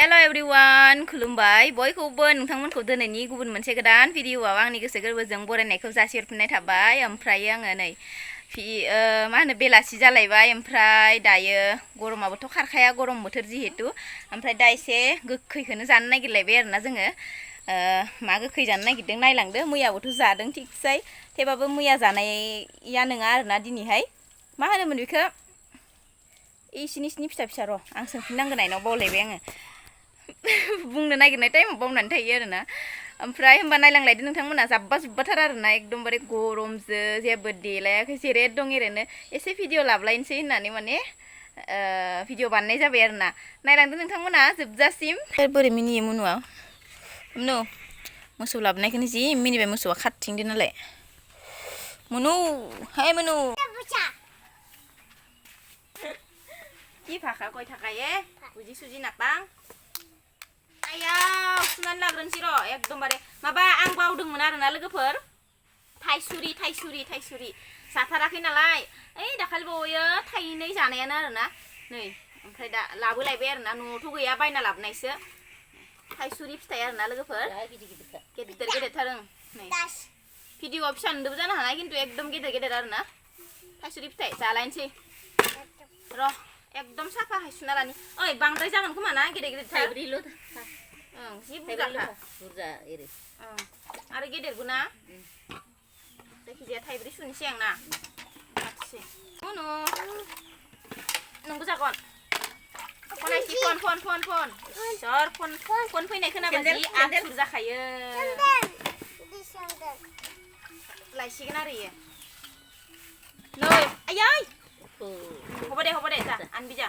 Hello everyone, खुलुमबाय बयखौबो नोंथांमोनखौ दिनैनि गुबुन मोनसे गोदान भिडिअआव आंनि गोसो गोरबोजों बरायनायखौ जासिहरफिननाय थाबाय। ओमफ्राय आङो नै मा होनो बेलासि जालायबाय। ओमफ्राय दायो गरमाबोथ' खारखाया, गरम बोथोर जिहेतु। ओमफ्राय दा एसे गोखैखौनो जानो नागिरलायबाय आरोना जोङो। मा गोखै जानो नागिरदों नायलांदो। मैयाबोथ' जादों थिगसाय, थेवबाबो मैया जानाया नङा आरोना दिनैहाय। मा होनोमोन बेखौ? इसिनि फिसा फिसा र' आं सोंफिननांगोन आइनाव, बावलायबाय आङो। बुंनो नागिरनाय टाइमाव बावनानै थायो आरोना। ओमफ्राय होमबा नायलांलायदो नोंथांमोना, जाब्बा जुब्बाथार आरोना एकदमबारे गरमजों जेबो देलायाखै, जेरै दं एरैनो एसे भिडिअ लाबलायनोसै होननानै माने भिडिअ बानायनाय जाबाय आरोना। नायलांदो नोंथांमोना जोबजासिम। बोरै मिनियो मुनुआ? मुनु मोसौ लाबोनायखौनो जि मिनिबाय, मोसौआ खारथिंदो नालाय। मुनु, हाय मुनु। Ki phaka koi thakaye, uji suji napang. Ayaw, sunan लाग्रोनोसै र' एकदमबारे माबा आं बावदोंमोन आरोना लोगोफोर, थाइसुरि जाथाराखै नालाय। ओइ दाखालि बावैयो थाइनै जानायानो आरोना। नै ओमफ्राय दा लाबोलायबाय आरोना, न'आवथ' गैया, बायना लाबोनायसो थाइसुरि फिथाइ आरोना लोगोफोर। गेदेर नै भिडिअआव फिसा नुदोंबो जानो हानाय, खिन्थु एकदम गेदेर आरोना थाइसुरि फिथाइ। जालायनोसै र', एकदम साफा हायसुना लानि। ओइ बांद्राय जागोन खोमा ना, गेदेर थाइब्रैल'। ओं, जि बुरजा एरै। आरो गेदेरबो ना। जायखिजाया थाइब्रै सुनोसै आं ना। मुनु नोंबो जागोन। फनायसि फन फैनाय खोनाबा जि आथुर जाखायो। लायसिगोन आरो इयो। नै आयै हबा दे जा आनबिजा।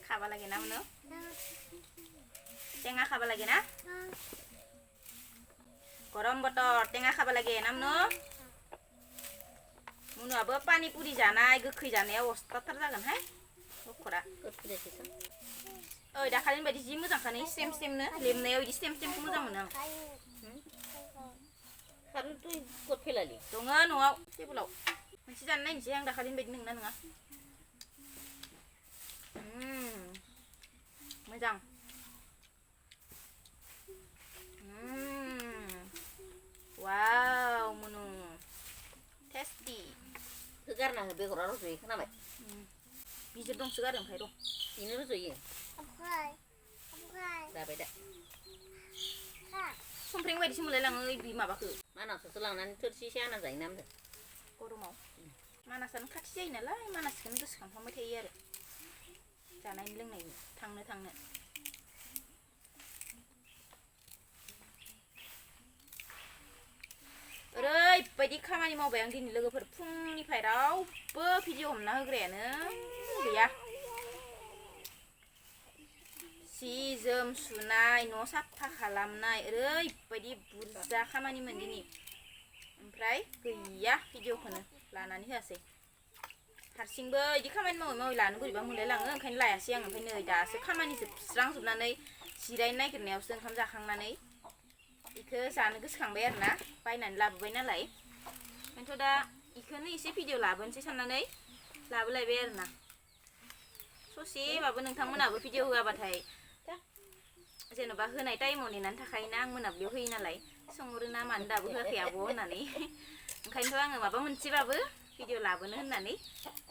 Khaba lagi na muno? Tengah khaba lagi na? Gorom botor, tengah khaba lagi na muno? Muno abo pani puri janai, gokhै जानाया अस्थाथार जागोन हाय गखरा। ओइ दाखालिनि बायदि जि मोजांखानो सेमनो लेमनायाव इदि सेमखौ मोजां मोनो आं। खारुनथ' गद फेलालि दङ न'आव टेबोलाव। मोनसे जानो नायनोसै आं दाखालिनि बायदि नोंना नङा। मोजां। वाव मुनु टेस्टि। होगारना हो, बेगरा रज'यो खोनाबाय? बिजिर दंसो गारो ओमफ्राय र' बेनो रज'यो। जाबाय दा। संफ्रें बायदिसो मोनलायलाङो बे माबाखौ। मानासावसो लांनानै थोरसिसे आना जायोना ओमफ्राय गरमाव। मानासानो खाथि जायो नालाय, मानासखौनो गोसोखांफ्लांबाय थायो आरो जानायनि लोंनायनि थांनो। ओरैबायदि खामानि मावबाय आं दिनै लोगोफोर, फुंनिफ्राय रावबो भिडिअ हमना होग्रायानो गैया। सि जोम सुनाय, न' साफा खालामनाय, ओरैबायदि बुरजा खामानिमोन दिनै। ओमफ्राय गैया, भिडिअखौनो लानानै होआसै। हारसिंबो इदि खामानि मावै लानो बोरैबा मोनलायलाङो, ओंखायनो लायासै आं। ओमफ्राय नै दासो खामानि जोबस्रांजोबनानै जिरायनो नागिरनायावसो ओंखाम जाखांनानै इखौ जानो गोसोखांबाय आरोना, बायनानै लाबोबाय नालाय। ओंखायनोथ' दा इखौनो एसे भिडिअ लाबोनोसै साननानै लाबोलायबाय आरोना। ससेबाबो नोंथांमोनाबो भिडिअ होआबाथाय जेन'बा होनाय टाइमाव नेनानै थाखायोना, आं मोनाब्लियाव होयो नालाय। सोंहरोना मानो दाबो होआखै आब' होननानै। ओंखायनोथ' आङो माबा मोनसेबाबो भिडिअ लाबोनो होननानै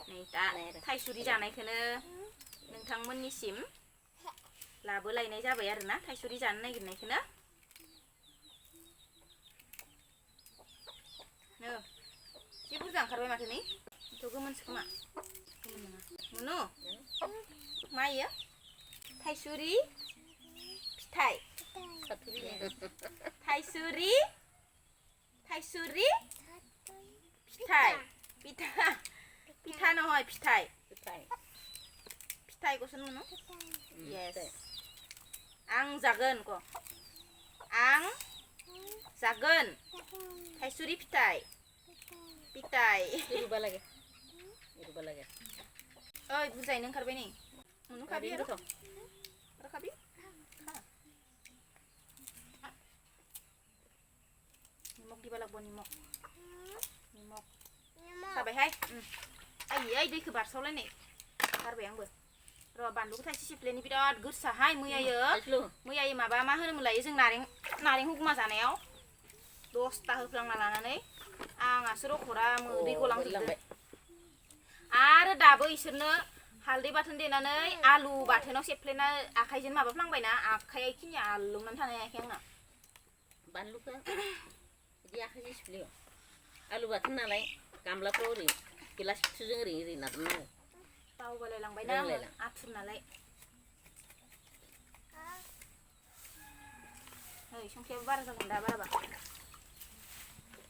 नै दा थाइसुरि जानायखौनो नोंथांमोननिसिम लाबोलायनाय जाबाय आरोना, थाइसुरि जानो नागिरनायखौनो। जि बुरजा ओंखारबाय माथो नै। थ' गोमोनसो खोमा, गोमोन नङा। मुनु मा इयो? थाइसुरि फिथाइ। थाइसुरि फिथाइ। पिठा নহয় फिथाइ। फिथाइखौसो मुनु। येस। आं जागोन क। आं जागोन थाइसुरि फिथाइ रुबा लागे ओइ बुजायनो ओंखारबाय नै नुखाबि आरो खाबि निमक दिबा लागबो निमक जाबायहाय आयै दैखौ बारसावलायनाय गारबाय आंबो र' बानलुखौ थाइसे सिफ्लेनि बिराद गोसाहाय मैयायो माबा मा होनोमोनलाय जों नारें हुगमा जानायाव 10ता होफ्लांना लानानै आंहासो रखरा मोदै गलांजोबबाय आरो दाबो इसोरनो हालदै बाथोन देनानै आलु बाथोनाव सेफ्लेना आखाइजों माबाफ्लांबायना आखाइया इखिनिया आलौनानै थानो हायाखै आंना बानलुखौ बिदि आखाइजों सिफ्लेयो आलु बाथोन नालाय गामलाफ्राव ओरै गिलासजों ओरै नारनांगौ बावबायलाय लांबायना आथुर नालाय ओइ संख्रियाबो बारा जागोन दा बाराबा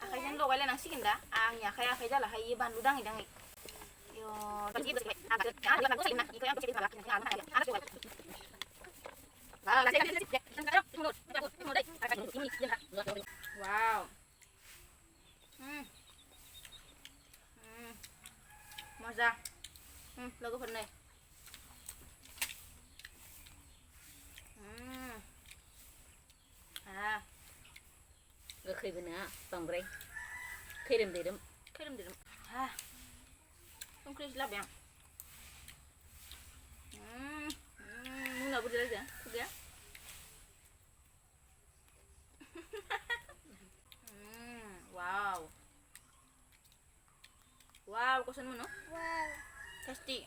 आखाइजों लगायलायनांसिगोन दा आंनि आखाइ जालाहाय इयो बानलु दाङै वाव मजा लोगोफोरनो गोखैबो नङा बांद्राय खैरोम दैरोम संख्रि लाबाय आं मुना बुरजा जादों खुगाया वाव kosan mo no? Wow. Tasty.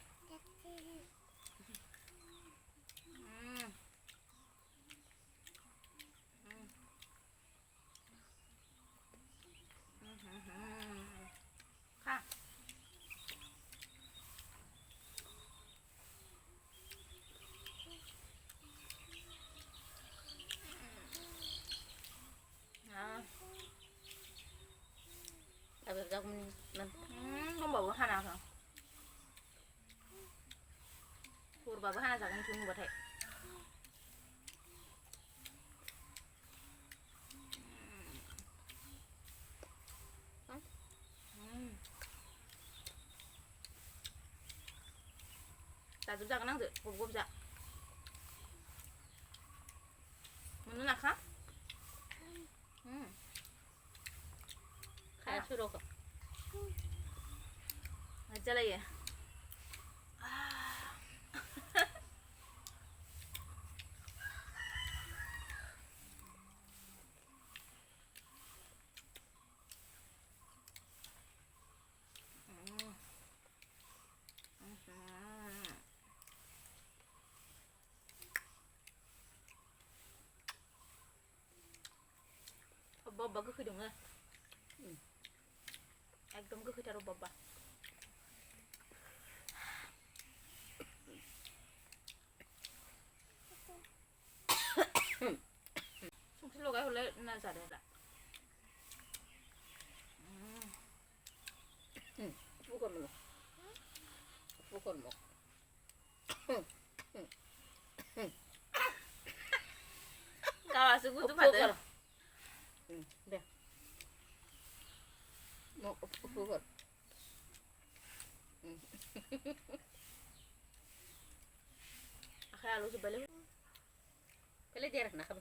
Ha. Abis aku không bảo hana không? Pur bảo hana jangan tunggu buat hek. Tak juga kan tuh, gua bisa. Mana nak ha? Kayak suruh kok. Aja lah ya. Boba gue kedung lah. Ekdom gue taruh boba. Sungguh lo gak boleh nazar dah. Bukan mo. Kalau suku tu pada. Dah. Mau bukan. Akhirnya lu sebalik. Kali dia nak kamu.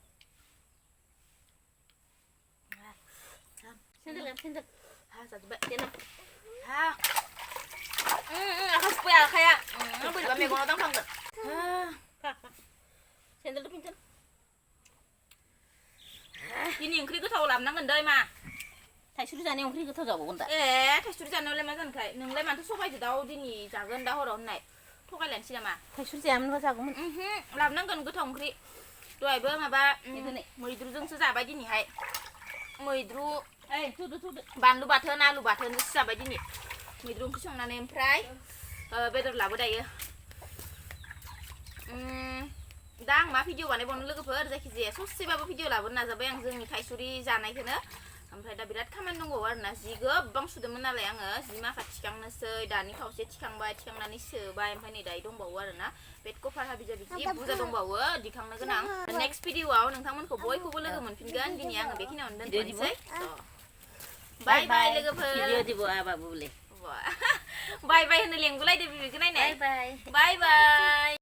Sendal. Ha, satu bak. Dia nak. Ha. Aku supaya kayak boleh kami guna tang kan. Sendal tu pinjam. Ini yang kiri tahu lam nangan dai ma. Taisuri jane yang kiri tahu jauh bunda. Taisuri jane oleh macam kai. Nung le mantu sobai tu tahu dini jagan dah orang naik. Tokai lain sih nama. Taisuri jam apa jago mun. Lam nangan gue tahu kiri. Dua ibu maba. Itu nih. Muridru jeng sesabai dini hai. Muridru. Tuh. Banlu batean alu batean sesabai dini. Muridru kisong nane emprai. Bedor labu dah ya. Dang ma video बानाय बावनो लोगोफोर जायखिजाया ससेबाबो video लाबोनो नाजाबाय आं जोंनि थाइसुरि जानायखौनो ओमफ्राय दा बिराद खामानि दंबावो आरोना जि गोबां सुदोंमोन नालाय आङो जि माखा थिखांनोसै दानि खावसे थिखांबाय थिखांनानै सोबाय ओमफ्राय नै दायो दंबावो आरोना बेड कभार हाबि जाबि जि बुरजा दंबावो दिखांनो गोनां नेक्स्ट भिडिअआव नोंथांमोनखौ बयखौबो लोगो मोनफिनगोन दिनै आङो बेखिनियावनो दोनथ'नोसै बाय बाय लोगोफोर भिडिअ দিব आबाबो बाय बाय होनो लेंबोलायदो बिबैखौ नायनाय बाय बाय बाय बाय